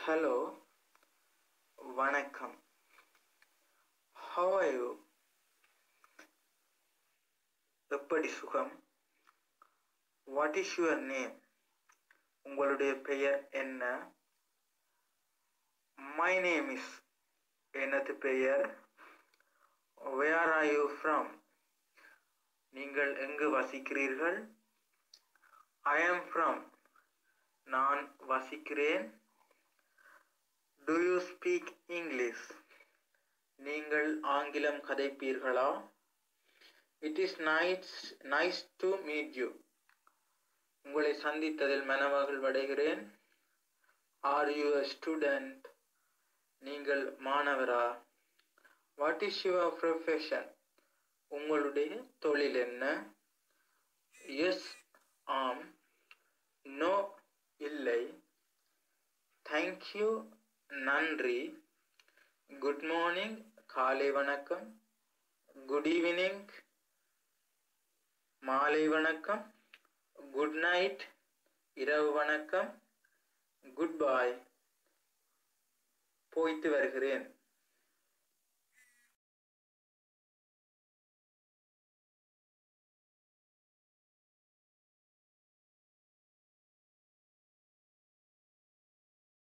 Hello, வணக்கம். How are you? எப்படி சுகம்? What is your name? உங்களுடைய பெயர் என்ன? My name is எனது பெயர். Where are you from? நீங்கள் எங்கு வசிக்கிறீர்கள்? I am from. நான் வசிக்கிறேன். Do you speak English? நீங்கள் ஆங்கிலம் கதைப்பீர்களா? It is nice to meet you. உங்களை சந்தித்ததில் மனமகிழ்வடைகிறேன். Are you a student? நீங்கள் மாணவரா? What is your profession? உங்களுடைய தொழில் என்ன? Yes, ஆம். No, இல்லை. Thank you, நன்றி. Good morning, காலை வணக்கம். Good evening, மாலை வணக்கம். Good night, இரவு வணக்கம். Goodbye, போய்த்து வருகிறேன்.